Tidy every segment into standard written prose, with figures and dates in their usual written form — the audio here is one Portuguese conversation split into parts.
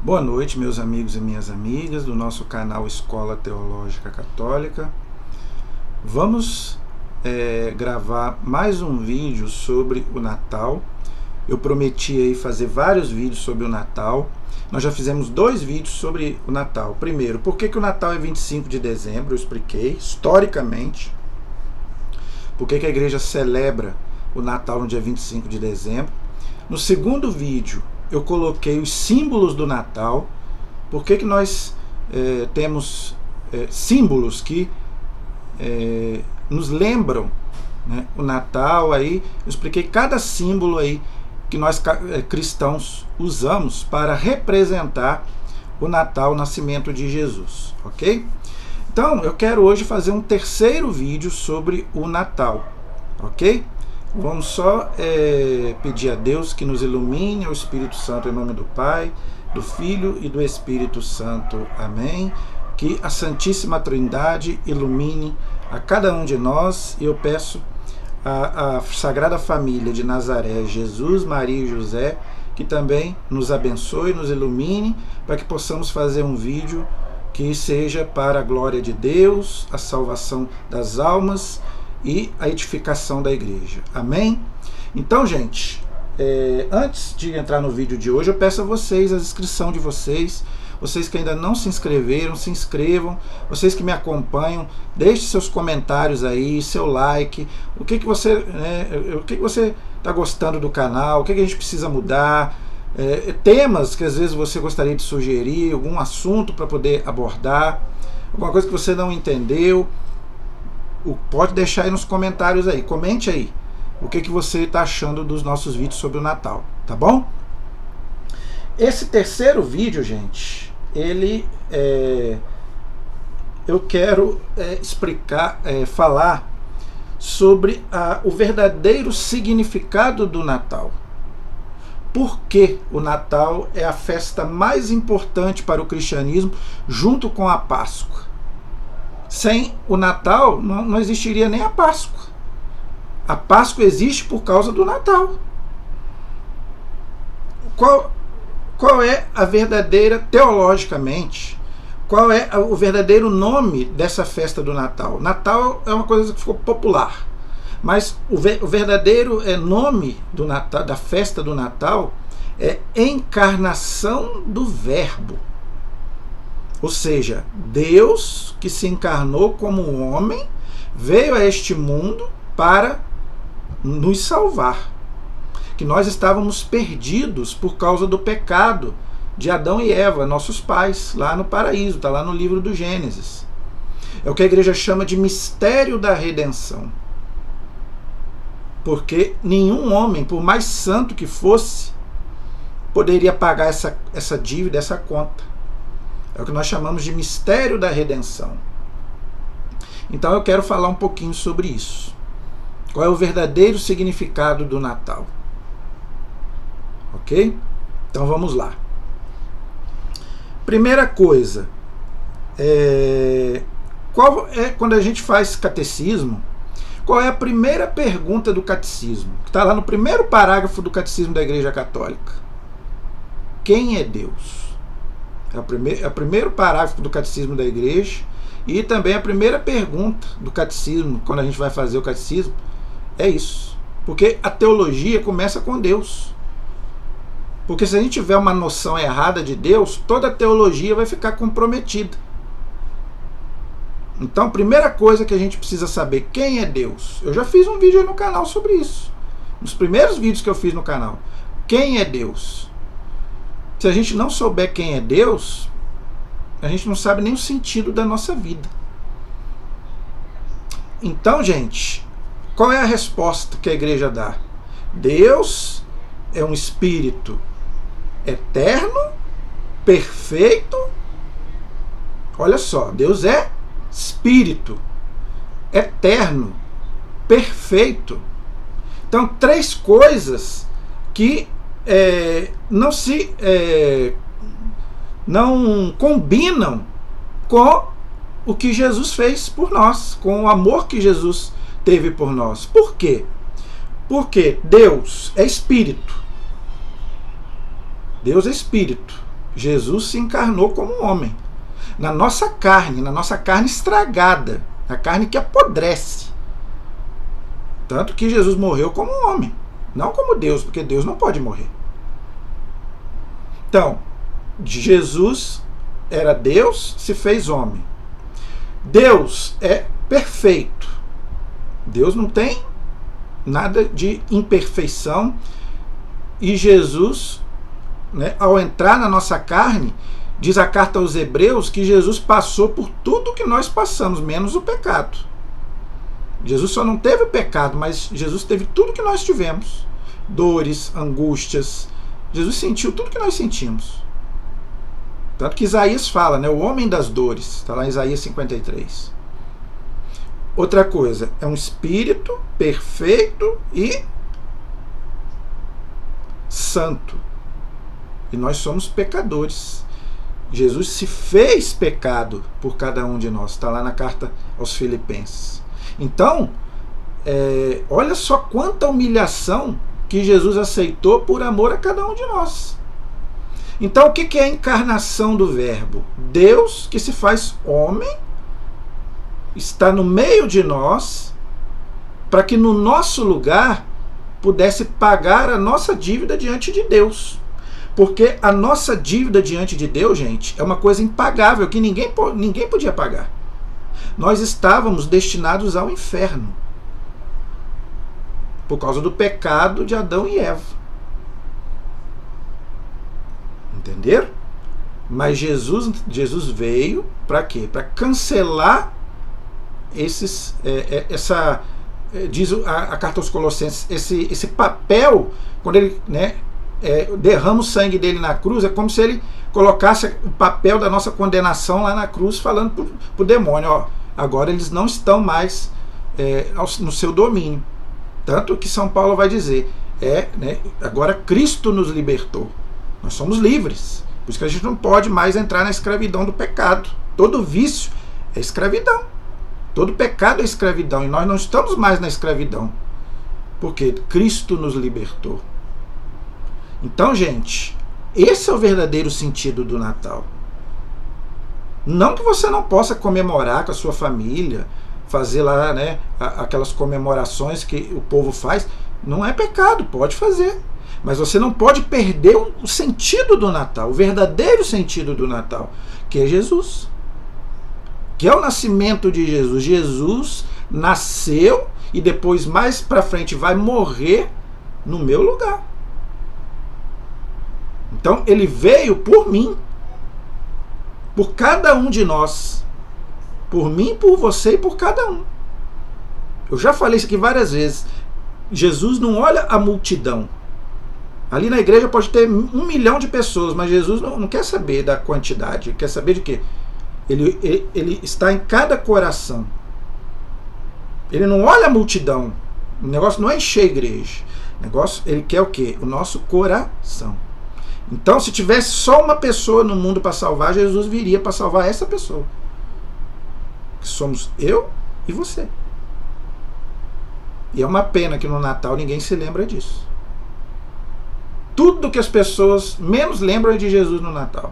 Boa noite, meus amigos e minhas amigas do nosso canal Escola Teológica Católica. Vamos gravar mais um vídeo sobre o Natal. Eu prometi aí fazer vários vídeos sobre o Natal. Nós já fizemos 2 vídeos sobre o Natal. Primeiro, por que o Natal é 25 de dezembro? Eu expliquei historicamente. Por que a igreja celebra o Natal no dia 25 de dezembro. No segundo vídeo, eu coloquei os símbolos do Natal. Por que nós temos símbolos que nos lembram, né, o Natal? Aí eu expliquei cada símbolo aí que nós cristãos usamos para representar o Natal, o nascimento de Jesus, ok? Então eu quero hoje fazer um terceiro vídeo sobre o Natal, ok? Vamos só pedir a Deus que nos ilumine, ao Espírito Santo, em nome do Pai, do Filho e do Espírito Santo. Amém. Que a Santíssima Trindade ilumine a cada um de nós, e eu peço à Sagrada Família de Nazaré, Jesus, Maria e José, que também nos abençoe, nos ilumine, para que possamos fazer um vídeo que seja para a glória de Deus, a salvação das almas e a edificação da igreja. Amém? Então, gente, antes de entrar no vídeo de hoje, eu peço a vocês a inscrição de vocês. Vocês que ainda não se inscreveram, se inscrevam. Vocês que me acompanham, deixe seus comentários aí, seu like. O que você está gostando do canal? O que a gente precisa mudar? Temas que às vezes você gostaria de sugerir, algum assunto para poder abordar, alguma coisa que você não entendeu. Pode deixar aí nos comentários aí, comente aí o que você está achando dos nossos vídeos sobre o Natal, tá bom? Esse terceiro vídeo, gente, eu quero falar sobre o verdadeiro significado do Natal. Por que o Natal é a festa mais importante para o cristianismo, junto com a Páscoa? Sem o Natal, não existiria nem a Páscoa. A Páscoa existe por causa do Natal. Qual é a verdadeira, teologicamente, qual é o verdadeiro nome dessa festa do Natal? Natal é uma coisa que ficou popular, mas o verdadeiro nome do Natal, da festa do Natal, é encarnação do Verbo. Ou seja, Deus que se encarnou como homem, veio a este mundo para nos salvar. Que nós estávamos perdidos por causa do pecado de Adão e Eva, nossos pais, lá no paraíso, está lá no livro do Gênesis. É o que a igreja chama de mistério da redenção. Porque nenhum homem, por mais santo que fosse, poderia pagar essa dívida, essa conta. É o que nós chamamos de mistério da redenção. Então eu quero falar um pouquinho sobre isso. Qual é o verdadeiro significado do Natal? Ok? Então vamos lá. Primeira coisa, quando a gente faz catecismo, qual é a primeira pergunta do catecismo? Está lá no primeiro parágrafo do catecismo da Igreja Católica. Quem é Deus? É o primeiro parágrafo do catecismo da igreja, e também a primeira pergunta do catecismo, quando a gente vai fazer o catecismo, é isso. Porque a teologia começa com Deus. Porque se a gente tiver uma noção errada de Deus, toda a teologia vai ficar comprometida. Então, a primeira coisa que a gente precisa saber, quem é Deus? Eu já fiz um vídeo aí no canal sobre isso. Nos primeiros vídeos que eu fiz no canal. Quem é Deus? Se a gente não souber quem é Deus, a gente não sabe nem o sentido da nossa vida. Então, gente, qual é a resposta que a igreja dá? Deus é um espírito eterno, perfeito. Olha só, Deus é espírito eterno, perfeito. Então, 3 coisas que não combinam com o que Jesus fez por nós, com o amor que Jesus teve por nós. Por quê? Porque Deus é espírito. Deus é espírito. Jesus se encarnou como homem. Na nossa carne estragada, a carne que apodrece. Tanto que Jesus morreu como um homem, não como Deus, porque Deus não pode morrer. Então, Jesus era Deus, se fez homem. Deus é perfeito. Deus não tem nada de imperfeição. E Jesus, né, ao entrar na nossa carne, diz a carta aos Hebreus que Jesus passou por tudo que nós passamos, menos o pecado. Jesus só não teve o pecado, mas Jesus teve tudo que nós tivemos. Dores, angústias. Jesus sentiu tudo que nós sentimos. Tanto que Isaías fala, né, o homem das dores. Está lá em Isaías 53. Outra coisa, é um espírito perfeito e santo. E nós somos pecadores. Jesus se fez pecado por cada um de nós. Está lá na carta aos Filipenses. Então, olha só quanta humilhação que Jesus aceitou por amor a cada um de nós. Então, o que é a encarnação do Verbo? Deus que se faz homem, está no meio de nós, para que no nosso lugar pudesse pagar a nossa dívida diante de Deus. Porque a nossa dívida diante de Deus, gente, é uma coisa impagável, que ninguém podia pagar. Nós estávamos destinados ao inferno por causa do pecado de Adão e Eva. Entenderam? Mas Jesus veio para quê? Para cancelar diz a carta aos Colossenses, esse papel, quando ele, né, derrama o sangue dele na cruz, é como se ele colocasse o papel da nossa condenação lá na cruz, falando para o demônio, ó, agora eles não estão mais no seu domínio. Tanto que São Paulo vai dizer, né, agora Cristo nos libertou. Nós somos livres. Por isso que a gente não pode mais entrar na escravidão do pecado. Todo vício é escravidão. Todo pecado é escravidão. E nós não estamos mais na escravidão. Porque Cristo nos libertou. Então, gente, esse é o verdadeiro sentido do Natal. Não que você não possa comemorar com a sua família, fazer lá, né, aquelas comemorações que o povo faz. Não é pecado, pode fazer. Mas você não pode perder o sentido do Natal, o verdadeiro sentido do Natal, que é Jesus. Que é o nascimento de Jesus. Jesus nasceu e depois, mais para frente, vai morrer no meu lugar. Então, ele veio por mim, por cada um de nós. Por mim, por você e por cada um. Eu já falei isso aqui várias vezes. Jesus não olha a multidão. Ali na igreja pode ter 1 milhão de pessoas, mas Jesus não quer saber da quantidade. Ele quer saber de quê? Ele está em cada coração. Ele não olha a multidão. O negócio não é encher a igreja. O negócio, ele quer o quê? O nosso coração. Então, se tivesse só uma pessoa no mundo para salvar, Jesus viria para salvar essa pessoa. Que somos eu e você. E é uma pena que no Natal ninguém se lembra disso. Tudo que as pessoas menos lembram é de Jesus no Natal.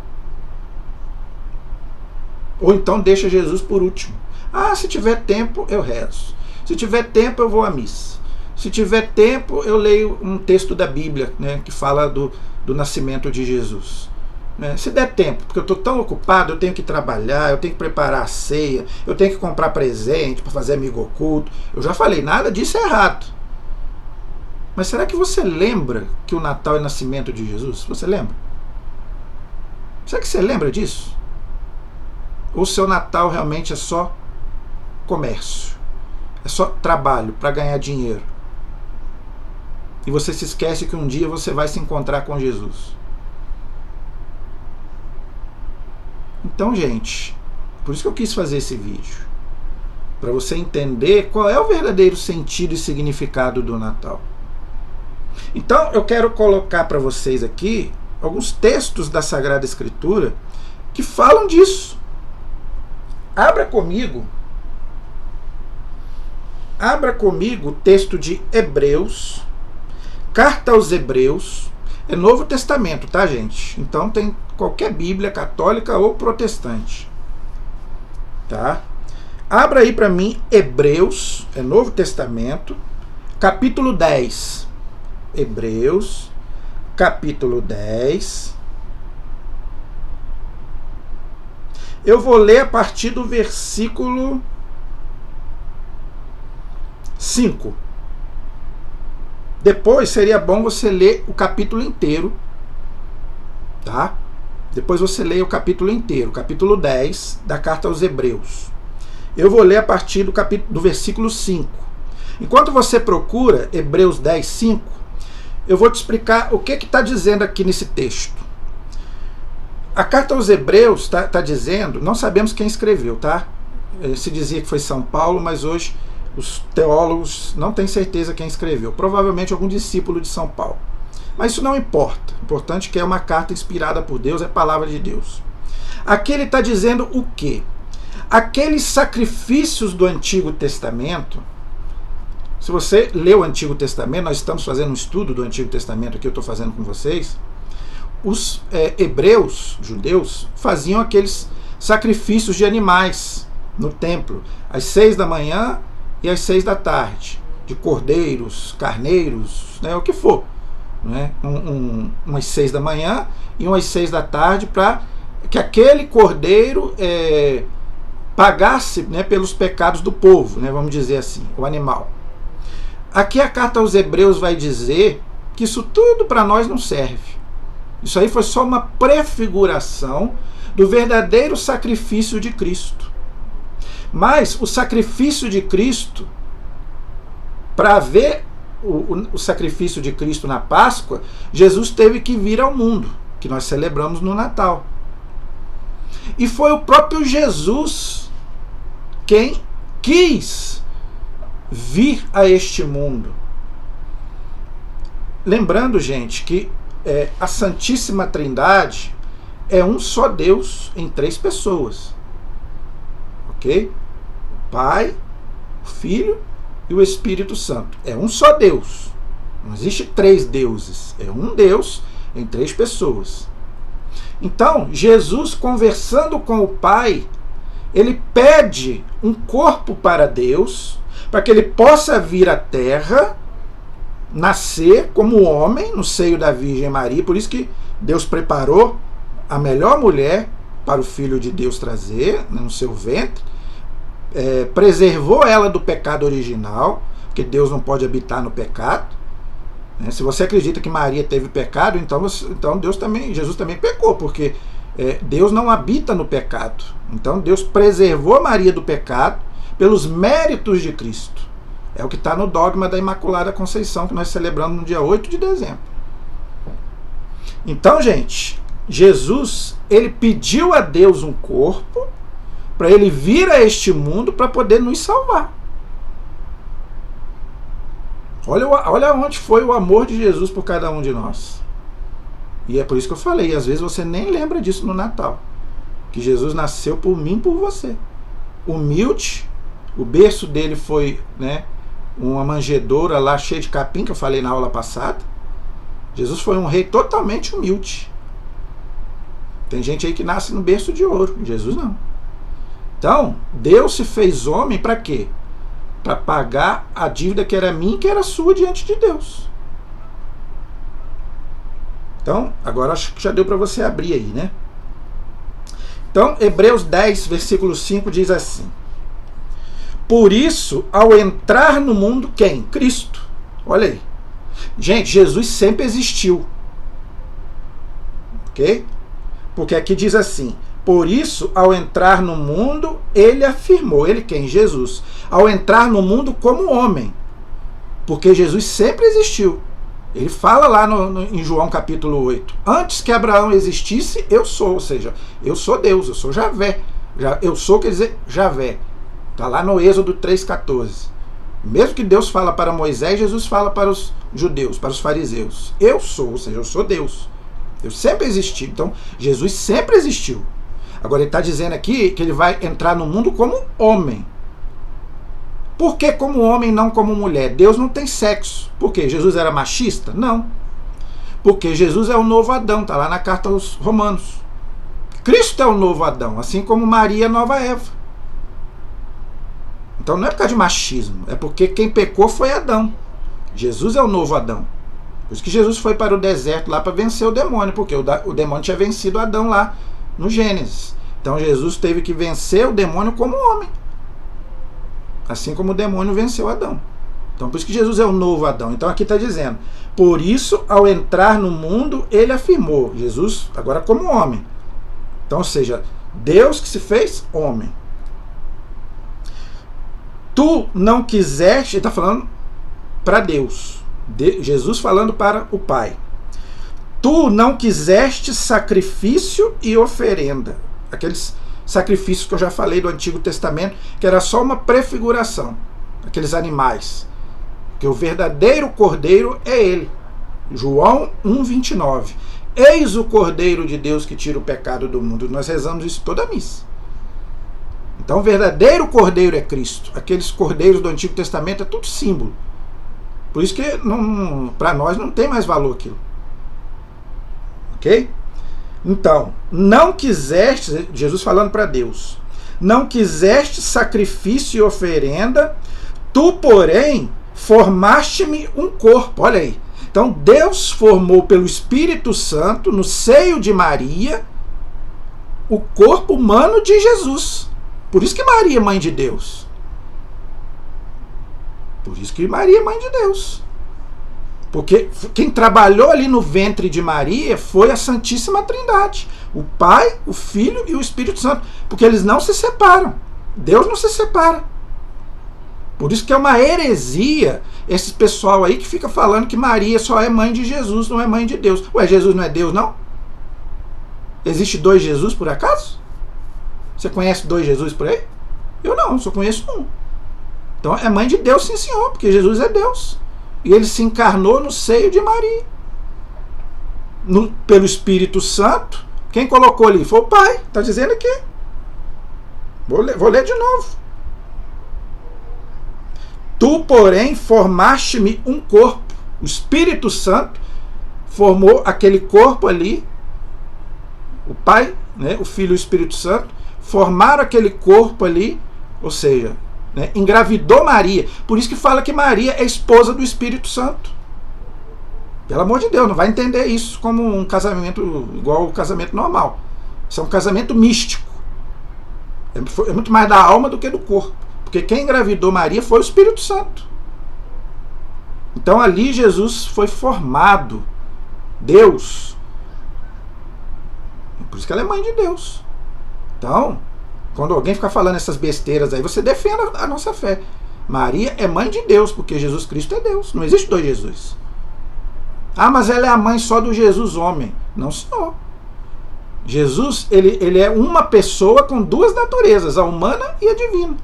Ou então deixa Jesus por último. Ah, se tiver tempo eu rezo. Se tiver tempo eu vou à missa. Se tiver tempo eu leio um texto da Bíblia, né, que fala do nascimento de Jesus. Né? Se der tempo, porque eu estou tão ocupado, eu tenho que trabalhar, eu tenho que preparar a ceia, eu tenho que comprar presente para fazer amigo oculto. Eu já falei, nada disso é errado. Mas será que você lembra que o Natal é o nascimento de Jesus? Você lembra? Será que você lembra disso? Ou o seu Natal realmente é só comércio? É só trabalho para ganhar dinheiro? E você se esquece que um dia você vai se encontrar com Jesus. Então, gente, por isso que eu quis fazer esse vídeo. Para você entender qual é o verdadeiro sentido e significado do Natal. Então, eu quero colocar para vocês aqui alguns textos da Sagrada Escritura que falam disso. Abra comigo o texto de Hebreus, carta aos Hebreus. é Novo Testamento, tá, gente? Então tem qualquer Bíblia católica ou protestante. Tá? Abra aí para mim Hebreus, é Novo Testamento, capítulo 10. Hebreus, capítulo 10. Eu vou ler a partir do versículo 5. Depois seria bom você ler o capítulo inteiro, tá? Depois você lê o capítulo inteiro, capítulo 10 da carta aos Hebreus. Eu vou ler a partir do versículo 5. Enquanto você procura Hebreus 10, 5, eu vou te explicar o que está dizendo aqui nesse texto. A carta aos Hebreus está dizendo, não sabemos quem escreveu, tá? Se dizia que foi São Paulo, mas hoje os teólogos não têm certeza quem escreveu. Provavelmente algum discípulo de São Paulo. Mas isso não importa. O importante é que é uma carta inspirada por Deus, é a palavra de Deus. Aqui ele está dizendo o quê? Aqueles sacrifícios do Antigo Testamento, se você lê o Antigo Testamento, nós estamos fazendo um estudo do Antigo Testamento aqui, eu estou fazendo com vocês, os hebreus, judeus, faziam aqueles sacrifícios de animais no templo, às 6 da manhã e às 6 da tarde, de cordeiros, carneiros, né, o que for. Né, umas 6 da manhã e umas 6 da tarde, para que aquele cordeiro pagasse, né, pelos pecados do povo, né, vamos dizer assim, o animal. Aqui a carta aos Hebreus vai dizer que isso tudo para nós não serve. Isso aí foi só uma prefiguração do verdadeiro sacrifício de Cristo. Mas o sacrifício de Cristo, para ver o sacrifício de Cristo na Páscoa, Jesus teve que vir ao mundo, que nós celebramos no Natal. E foi o próprio Jesus quem quis vir a este mundo. Lembrando, gente, que a Santíssima Trindade é um só Deus em 3 pessoas. Ok? O Pai, o Filho e o Espírito Santo. É um só Deus. Não existe 3 deuses. É um Deus em 3 pessoas. Então, Jesus, conversando com o Pai, ele pede um corpo para Deus, para que ele possa vir à Terra, nascer como homem no seio da Virgem Maria. Por isso que Deus preparou a melhor mulher para o Filho de Deus trazer, né, no seu ventre, preservou ela do pecado original, porque Deus não pode habitar no pecado. Né? Se você acredita que Maria teve pecado, então Jesus também pecou, porque Deus não habita no pecado. Então Deus preservou Maria do pecado pelos méritos de Cristo. É o que está no dogma da Imaculada Conceição, que nós celebramos no dia 8 de dezembro. Então, gente, Jesus, ele pediu a Deus um corpo para ele vir a este mundo para poder nos salvar. Olha onde foi o amor de Jesus por cada um de nós. E é por isso que eu falei, às vezes você nem lembra disso no Natal, que Jesus nasceu por mim e por você. Humilde, o berço dele foi, né, uma manjedoura lá cheia de capim, que eu falei na aula passada. Jesus foi um rei totalmente humilde. Tem gente aí que nasce no berço de ouro, Jesus não. Então, Deus se fez homem para quê? Para pagar a dívida que era minha e que era sua diante de Deus. Então, agora acho que já deu para você abrir aí, né? Então, Hebreus 10, versículo 5 diz assim: por isso, ao entrar no mundo, quem? Cristo. Olha aí. Gente, Jesus sempre existiu. Ok? Porque aqui diz assim: por isso, ao entrar no mundo, ele afirmou. Ele quem? Jesus. Ao entrar no mundo como homem. Porque Jesus sempre existiu. Ele fala lá em João capítulo 8. Antes que Abraão existisse, eu sou. Ou seja, eu sou Deus, eu sou Javé. Eu sou quer dizer Javé. Está lá no Êxodo 3,14. Mesmo que Deus fala para Moisés, Jesus fala para os judeus, para os fariseus. Eu sou, ou seja, eu sou Deus. Eu sempre existi. Então, Jesus sempre existiu. Agora ele está dizendo aqui que ele vai entrar no mundo como homem. Por que como homem e não como mulher? Deus não tem sexo. Por quê? Jesus era machista? Não. Porque Jesus é o novo Adão, está lá na carta aos Romanos. Cristo é o novo Adão, assim como Maria é a nova Eva. Então não é por causa de machismo, é porque quem pecou foi Adão. Jesus é o novo Adão. Por isso que Jesus foi para o deserto lá para vencer o demônio, porque o demônio tinha vencido Adão lá no Gênesis. Então Jesus teve que vencer o demônio como homem. Assim como o demônio venceu Adão. Então por isso que Jesus é o novo Adão. Então aqui está dizendo, por isso ao entrar no mundo ele afirmou, Jesus agora como homem. Então, ou seja, Deus que se fez homem. Tu não quiseste, ele está falando para Deus. Jesus falando para o Pai. Tu não quiseste sacrifício e oferenda. Aqueles sacrifícios que eu já falei do Antigo Testamento, que era só uma prefiguração. Aqueles animais. Que o verdadeiro cordeiro é ele. João 1,29. Eis o Cordeiro de Deus que tira o pecado do mundo. Nós rezamos isso toda a missa. Então o verdadeiro cordeiro é Cristo. Aqueles cordeiros do Antigo Testamento é tudo símbolo. Por isso que para nós não tem mais valor aquilo. Ok? Então, não quiseste, Jesus falando para Deus, não quiseste sacrifício e oferenda, tu, porém, formaste-me um corpo. Olha aí. Então, Deus formou pelo Espírito Santo, no seio de Maria, o corpo humano de Jesus. Por isso que Maria é mãe de Deus. Por isso que Maria é mãe de Deus. Porque quem trabalhou ali no ventre de Maria foi a Santíssima Trindade. O Pai, o Filho e o Espírito Santo. Porque eles não se separam. Deus não se separa. Por isso que é uma heresia esse pessoal aí que fica falando que Maria só é mãe de Jesus, não é mãe de Deus. Ué, Jesus não é Deus, não? Existe dois Jesus, por acaso? Você conhece dois Jesus por aí? Eu não, só conheço um. Então é mãe de Deus, sim senhor, porque Jesus é Deus. E ele se encarnou no seio de Maria. Pelo Espírito Santo. Quem colocou ali? Foi o Pai. Está dizendo aqui. Vou ler de novo. Tu, porém, formaste-me um corpo. O Espírito Santo formou aquele corpo ali. O Pai, né, o Filho e o Espírito Santo formaram aquele corpo ali. Ou seja, né, engravidou Maria. Por isso que fala que Maria é esposa do Espírito Santo. Pelo amor de Deus, não vai entender isso como um casamento igual ao casamento normal. Isso é um casamento místico. É muito mais da alma do que do corpo. Porque quem engravidou Maria foi o Espírito Santo. Então ali Jesus foi formado. Deus. Por isso que ela é mãe de Deus. Então, quando alguém ficar falando essas besteiras aí, você defenda a nossa fé. Maria é mãe de Deus, porque Jesus Cristo é Deus. Não existe dois Jesus. Ah, mas ela é a mãe só do Jesus homem. Não, senhor. Jesus, ele é uma pessoa com duas naturezas, a humana e a divina.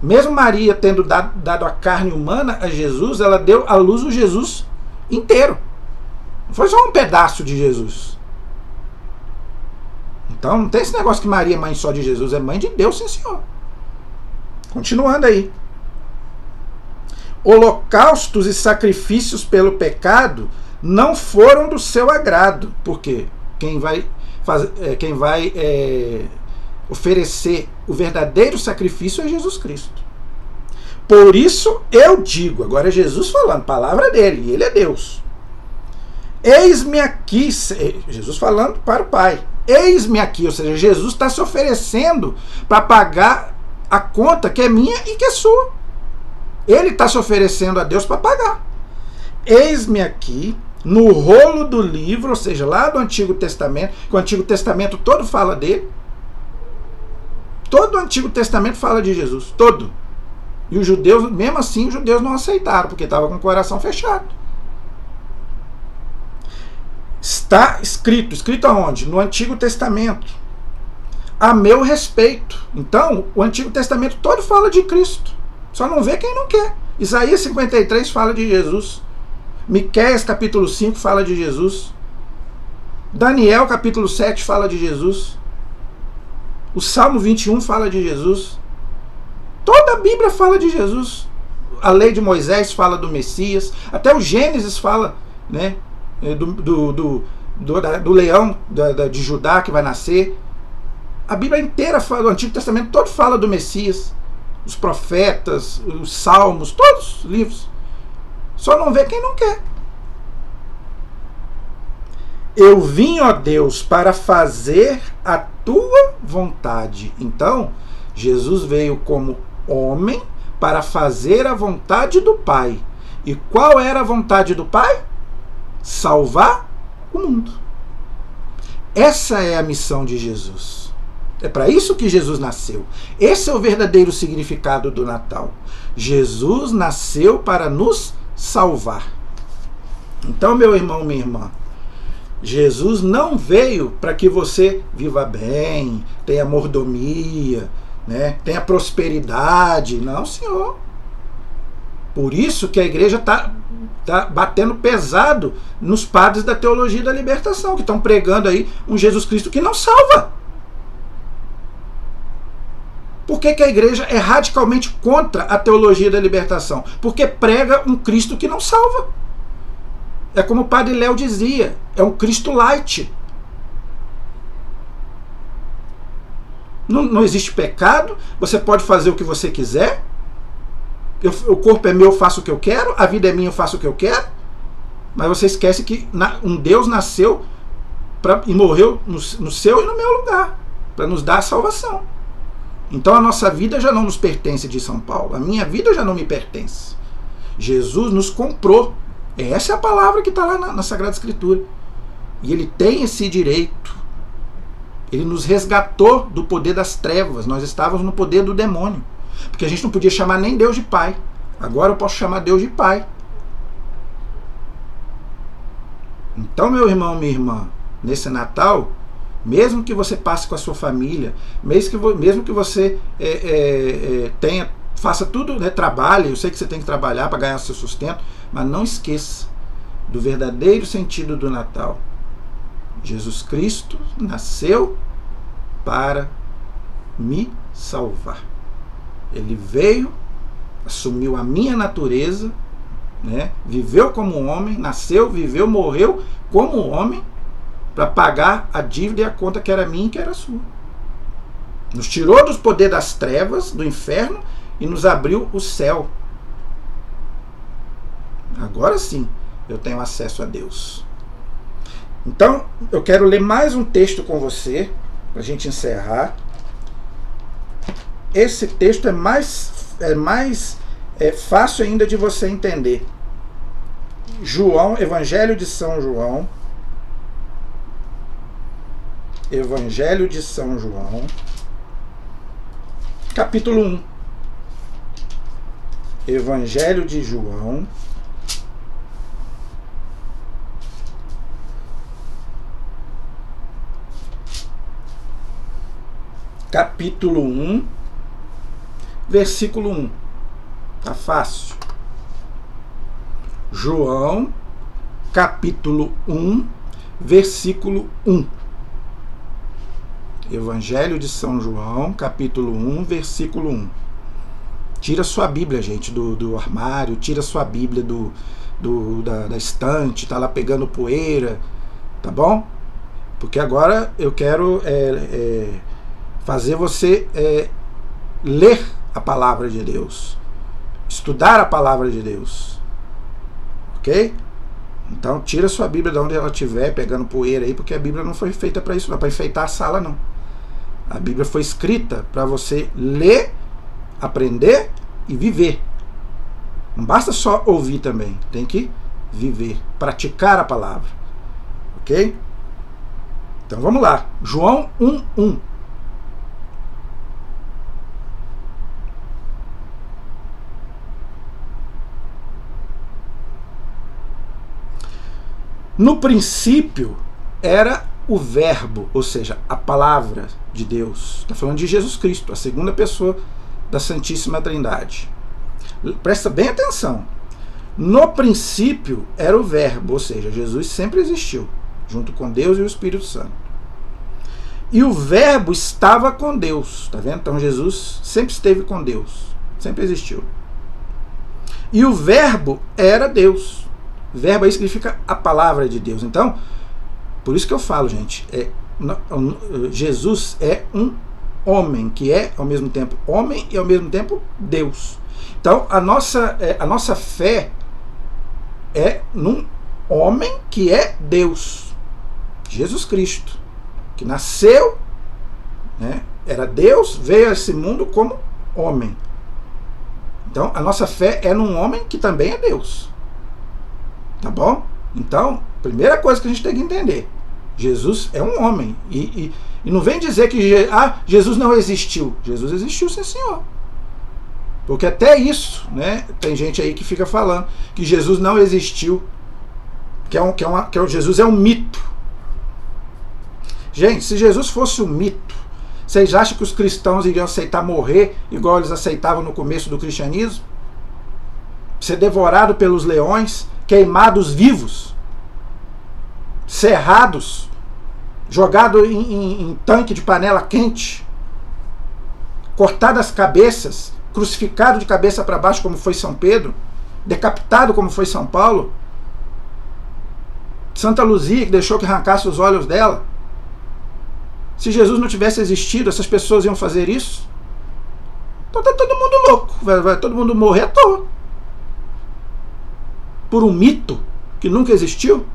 Mesmo Maria tendo dado a carne humana a Jesus, ela deu à luz o Jesus inteiro. Não foi só um pedaço de Jesus. Então não tem esse negócio que Maria é mãe só de Jesus, é mãe de Deus, sim senhor. Continuando aí. Holocaustos e sacrifícios pelo pecado não foram do seu agrado. Por quê? Quem vai oferecer o verdadeiro sacrifício é Jesus Cristo. Por isso eu digo, agora é Jesus falando, palavra dele, e ele é Deus. Eis-me aqui, Jesus falando para o Pai. Eis-me aqui, ou seja, Jesus está se oferecendo para pagar a conta que é minha e que é sua. Ele está se oferecendo a Deus para pagar. Eis-me aqui, no rolo do livro, ou seja, lá do Antigo Testamento, que o Antigo Testamento todo fala dele. Todo o Antigo Testamento fala de Jesus, todo. E os judeus, mesmo assim, os judeus não aceitaram, porque estava com o coração fechado. Está escrito aonde? No Antigo Testamento. A meu respeito. Então, o Antigo Testamento todo fala de Cristo. Só não vê quem não quer. Isaías 53 fala de Jesus. Miqueias capítulo 5 fala de Jesus. Daniel capítulo 7 fala de Jesus. O Salmo 21 fala de Jesus. Toda a Bíblia fala de Jesus. A lei de Moisés fala do Messias. Até o Gênesis fala, né, do leão de Judá que vai nascer. A Bíblia inteira fala, o Antigo Testamento todo fala do Messias. Os profetas, os salmos, todos os livros. Só não vê quem não quer. Eu vim, ó Deus, para fazer a tua vontade. Então, Jesus veio como homem para fazer a vontade do Pai. E qual era a vontade do Pai? Salvar o mundo. Essa é a missão de Jesus. É para isso que Jesus nasceu. Esse é o verdadeiro significado do Natal. Jesus nasceu para nos salvar. Então, meu irmão, minha irmã, Jesus não veio para que você viva bem, tenha mordomia, né, tenha prosperidade. Não, senhor. Por isso que a igreja está batendo pesado nos padres da teologia da libertação, que estão pregando aí um Jesus Cristo que não salva. Por que a igreja é radicalmente contra a teologia da libertação? Porque prega um Cristo que não salva. É como o padre Léo dizia, é um Cristo light. Não existe pecado, você pode fazer o que você quiser, o corpo é meu, eu faço o que eu quero, a vida é minha, eu faço o que eu quero, mas você esquece que um Deus nasceu e morreu no seu e no meu lugar, para nos dar a salvação. Então a nossa vida já não nos pertence de São Paulo, a minha vida já não me pertence. Jesus nos comprou. Essa é a palavra que está lá na Sagrada Escritura. E ele tem esse direito. Ele nos resgatou do poder das trevas. Nós estávamos no poder do demônio. Porque a gente não podia chamar nem Deus de Pai. Agora eu posso chamar Deus de Pai. Então, meu irmão, minha irmã, nesse Natal, mesmo que você passe com a sua família, mesmo que você faça tudo, né, trabalhe, eu sei que você tem que trabalhar para ganhar seu sustento, mas não esqueça do verdadeiro sentido do Natal. Jesus Cristo nasceu para me salvar. Ele veio, assumiu a minha natureza, né, viveu como homem, nasceu, viveu, morreu como homem, para pagar a dívida e a conta que era minha e que era sua. Nos tirou do poder das trevas, do inferno, e nos abriu o céu. Agora sim, eu tenho acesso a Deus. Então, eu quero ler mais um texto com você, para a gente encerrar. Esse texto é mais fácil ainda de você entender. João, Evangelho de São João. Evangelho de São João, capítulo 1. Evangelho de João, capítulo 1, versículo 1. Tá fácil. João, capítulo 1, versículo 1. Evangelho de São João, capítulo 1, versículo 1. Tira sua Bíblia, gente, do armário, tira sua Bíblia da estante, tá lá pegando poeira, tá bom? Porque agora eu quero fazer você ler a palavra de Deus, estudar a palavra de Deus, ok? Então tira sua Bíblia de onde ela estiver, pegando poeira aí, porque a Bíblia não foi feita para isso, não é para enfeitar a sala, não. A Bíblia foi escrita para você ler, aprender e viver. Não basta só ouvir também, tem que viver, praticar a palavra, ok? Então vamos lá, João 1:1. No princípio era o verbo, ou seja, a palavra de Deus. Está falando de Jesus Cristo, a segunda pessoa da Santíssima Trindade. Presta bem atenção. No princípio era o verbo, ou seja, Jesus sempre existiu, junto com Deus e o Espírito Santo. E o verbo estava com Deus, está vendo? Então Jesus sempre esteve com Deus, sempre existiu. E o verbo era Deus. Verbo aí significa a palavra de Deus. Então, por isso que eu falo, gente, Jesus é um homem, que é ao mesmo tempo homem e ao mesmo tempo Deus. Então, a nossa fé é num homem que é Deus, Jesus Cristo, que nasceu, né, era Deus, veio a esse mundo como homem. Então, a nossa fé é num homem que também é Deus. Tá bom? Então, primeira coisa que a gente tem que entender, Jesus é um homem. E não vem dizer que Jesus não existiu. Jesus existiu, sim, senhor. Porque até isso, né, tem gente aí que fica falando que Jesus não existiu, que Jesus é um mito. Gente, se Jesus fosse um mito, vocês acham que os cristãos iriam aceitar morrer igual eles aceitavam no começo do cristianismo? Ser devorado pelos leões, queimados vivos, serrados, jogado em tanque de panela quente, cortadas as cabeças, crucificado de cabeça para baixo como foi São Pedro, decapitado como foi São Paulo, Santa Luzia que deixou que arrancasse os olhos dela. Se Jesus não tivesse existido, essas pessoas iam fazer isso? Então tá todo mundo louco, vai todo mundo morrer à toa. Por um mito que nunca existiu?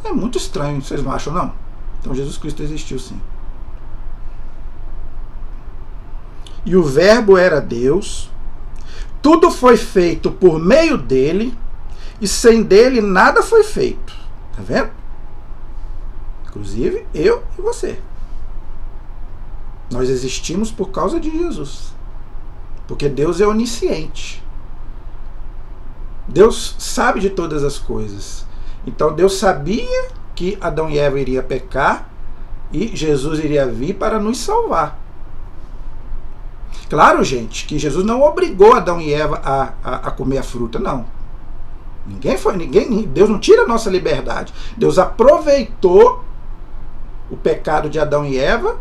É muito estranho, vocês não acham, não? Então Jesus Cristo existiu, sim. E o Verbo era Deus, tudo foi feito por meio dele, e sem dele nada foi feito. Tá vendo? Inclusive eu e você. Nós existimos por causa de Jesus. Porque Deus é onisciente. Deus sabe de todas as coisas. Então Deus sabia que Adão e Eva iriam pecar e Jesus iria vir para nos salvar. Claro, gente, que Jesus não obrigou Adão e Eva a comer a fruta, não. Deus não tira a nossa liberdade. Deus aproveitou o pecado de Adão e Eva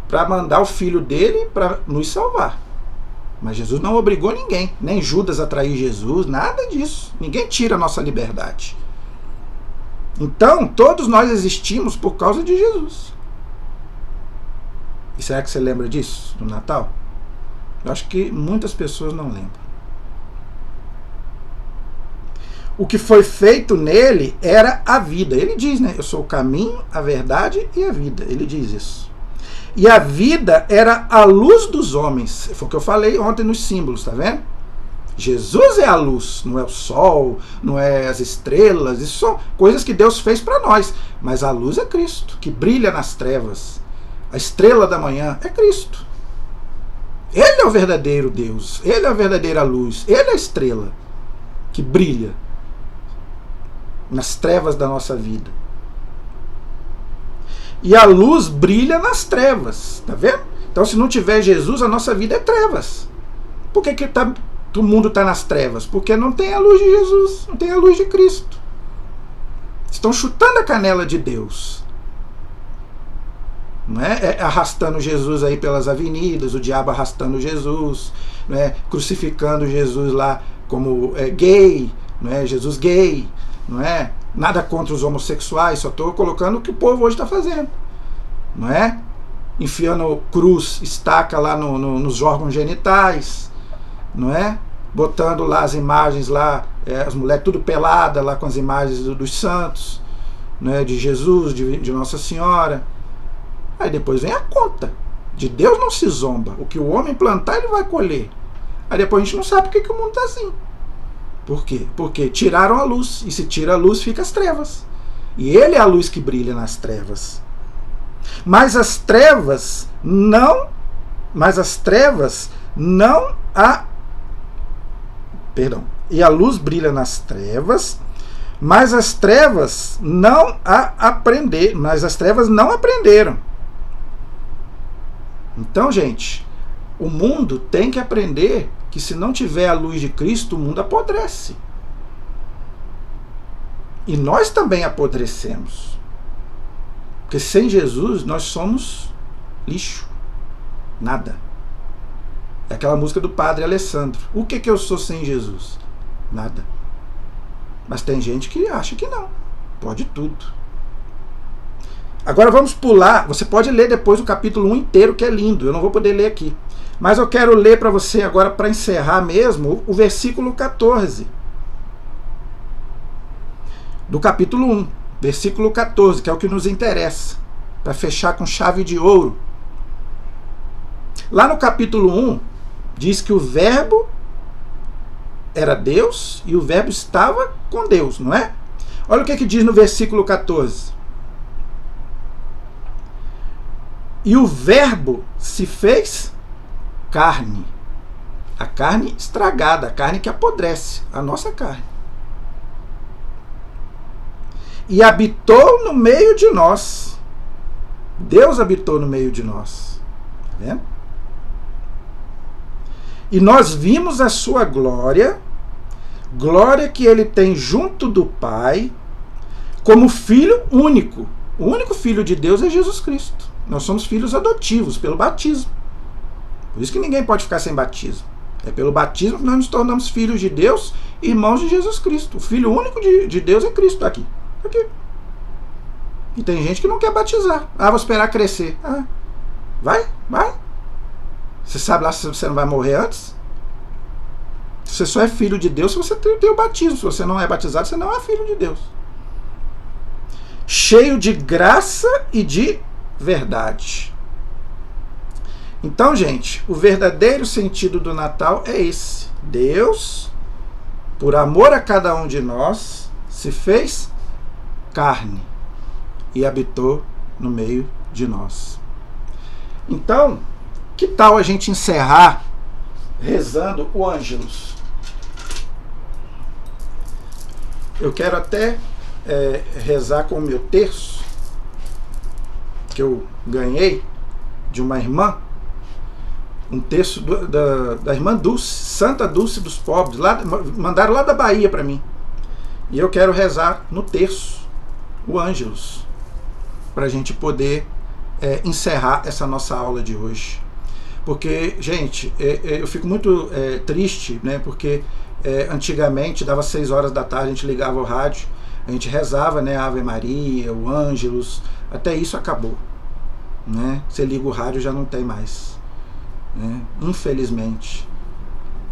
para mandar o filho dele para nos salvar. Mas Jesus não obrigou ninguém, nem Judas a trair Jesus, nada disso. Ninguém tira a nossa liberdade. Então, todos nós existimos por causa de Jesus. E será que você lembra disso no Natal? Eu acho que muitas pessoas não lembram. O que foi feito nele era a vida. Ele diz, né? Eu sou o caminho, a verdade e a vida. Ele diz isso. E a vida era a luz dos homens. Foi o que eu falei ontem nos símbolos, tá vendo? Jesus é a luz, não é o sol, não é as estrelas. Isso são coisas que Deus fez para nós. Mas a luz é Cristo, que brilha nas trevas. A estrela da manhã é Cristo. Ele é o verdadeiro Deus. Ele é a verdadeira luz. Ele é a estrela que brilha nas trevas da nossa vida. E a luz brilha nas trevas, tá vendo? Então, se não tiver Jesus, a nossa vida é trevas. Por que o mundo está nas trevas? Porque não tem a luz de Jesus, não tem a luz de Cristo. Estão chutando a canela de Deus. Não é arrastando Jesus aí pelas avenidas, o diabo arrastando Jesus, não é? Crucificando Jesus lá como gay, não é? Jesus gay, não é? Nada contra os homossexuais, só estou colocando o que o povo hoje está fazendo, não é? Enfiando cruz, estaca lá nos órgãos genitais, não é? Botando lá as imagens lá, as mulheres tudo peladas lá com as imagens dos santos, não é? De Jesus, de Nossa Senhora. Aí depois vem a conta. De Deus não se zomba. O que o homem plantar, ele vai colher. Aí depois a gente não sabe por que o mundo está assim. Por quê? Porque tiraram a luz. E se tira a luz, fica as trevas. E ele é a luz que brilha nas trevas. Mas as trevas não a... Perdão. E a luz brilha nas trevas, mas as trevas não aprenderam. Então, gente, o mundo tem que aprender que se não tiver a luz de Cristo, o mundo apodrece. E nós também apodrecemos. Porque sem Jesus nós somos lixo. Nada. É aquela música do Padre Alessandro. O que eu sou sem Jesus? Nada. Mas tem gente que acha que não. Pode tudo. Agora vamos pular. Você pode ler depois o capítulo 1 inteiro, que é lindo. Eu não vou poder ler aqui. Mas eu quero ler para você agora, para encerrar mesmo, o versículo 14. Do capítulo 1. Versículo 14, que é o que nos interessa. Para fechar com chave de ouro. Lá no capítulo 1, diz que o verbo era Deus e o verbo estava com Deus, não é? Olha o que diz no versículo 14. E o verbo se fez carne. A carne estragada, a carne que apodrece, a nossa carne. E habitou no meio de nós. Deus habitou no meio de nós. Está vendo? E nós vimos a sua glória, glória que ele tem junto do Pai, como filho único. O único filho de Deus é Jesus Cristo. Nós somos filhos adotivos pelo batismo. Por isso que ninguém pode ficar sem batismo. É pelo batismo que nós nos tornamos filhos de Deus, irmãos de Jesus Cristo. O filho único de Deus é Cristo. Está aqui. Aqui. E tem gente que não quer batizar. Ah, vou esperar crescer. Ah, vai. Você sabe lá se você não vai morrer antes? Você só é filho de Deus se você tem o batismo. Se você não é batizado, você não é filho de Deus. Cheio de graça e de verdade. Então, gente, o verdadeiro sentido do Natal é esse. Deus, por amor a cada um de nós, se fez carne e habitou no meio de nós. Então, que tal a gente encerrar rezando o Ângelus? Eu quero até rezar com o meu terço, que eu ganhei de uma irmã, um terço da irmã Dulce, Santa Dulce dos Pobres, mandaram lá da Bahia para mim. E eu quero rezar no terço, o Ângelus, para a gente poder encerrar essa nossa aula de hoje. Porque, gente, eu fico muito triste, né? Porque antigamente, dava 6 horas da tarde, a gente ligava o rádio, a gente rezava, né, a Ave Maria, o Ângelus, até isso acabou. Né? Você liga o rádio, já não tem mais. Né? Infelizmente.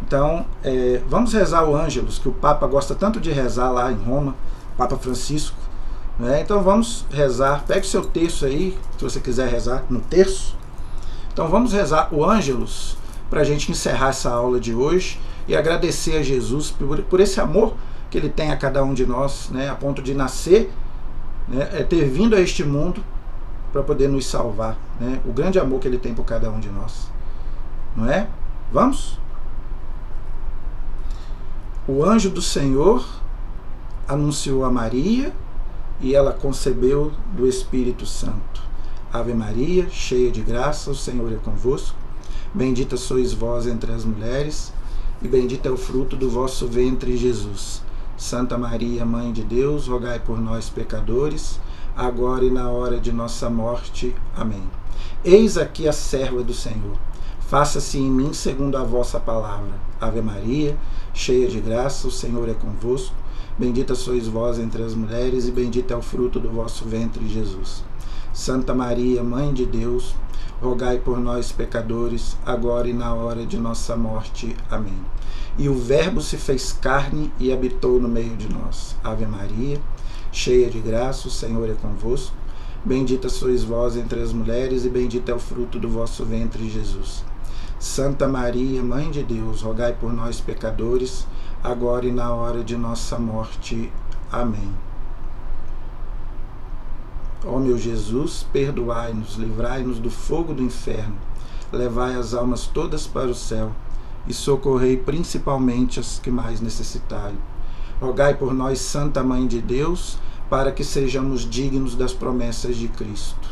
Então, vamos rezar o Ângelus, que o Papa gosta tanto de rezar lá em Roma, Papa Francisco. Né? Então vamos rezar. Pegue o seu terço aí, se você quiser rezar no terço. Então vamos rezar o Ângelus para a gente encerrar essa aula de hoje e agradecer a Jesus por esse amor que ele tem a cada um de nós, né, a ponto de nascer, né, ter vindo a este mundo para poder nos salvar, né, o grande amor que ele tem por cada um de nós. Não é? Vamos? O anjo do Senhor anunciou a Maria e ela concebeu do Espírito Santo. Ave Maria, cheia de graça, o Senhor é convosco. Bendita sois vós entre as mulheres, e bendito é o fruto do vosso ventre, Jesus. Santa Maria, Mãe de Deus, rogai por nós, pecadores, agora e na hora de nossa morte. Amém. Eis aqui a serva do Senhor. Faça-se em mim segundo a vossa palavra. Ave Maria, cheia de graça, o Senhor é convosco. Bendita sois vós entre as mulheres, e bendito é o fruto do vosso ventre, Jesus. Santa Maria, Mãe de Deus, rogai por nós, pecadores, agora e na hora de nossa morte. Amém. E o Verbo se fez carne e habitou no meio de nós. Ave Maria, cheia de graça, o Senhor é convosco. Bendita sois vós entre as mulheres, e bendito é o fruto do vosso ventre, Jesus. Santa Maria, Mãe de Deus, rogai por nós, pecadores, agora e na hora de nossa morte. Amém. Ó meu Jesus, perdoai-nos, livrai-nos do fogo do inferno, levai as almas todas para o céu e socorrei principalmente as que mais necessitarem. Rogai por nós, Santa Mãe de Deus, para que sejamos dignos das promessas de Cristo.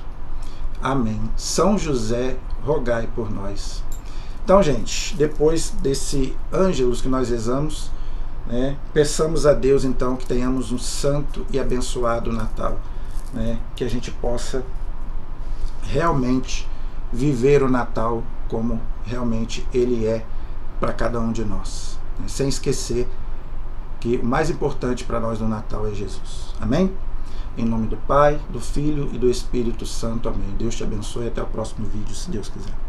Amém. São José, rogai por nós. Então, gente, depois desse Ângelus que nós rezamos, né, peçamos a Deus, então, que tenhamos um santo e abençoado Natal. Né, que a gente possa realmente viver o Natal como realmente ele é para cada um de nós, né, sem esquecer que o mais importante para nós no Natal é Jesus. Amém? Em nome do Pai, do Filho e do Espírito Santo. Amém. Deus te abençoe e até o próximo vídeo, se Deus quiser.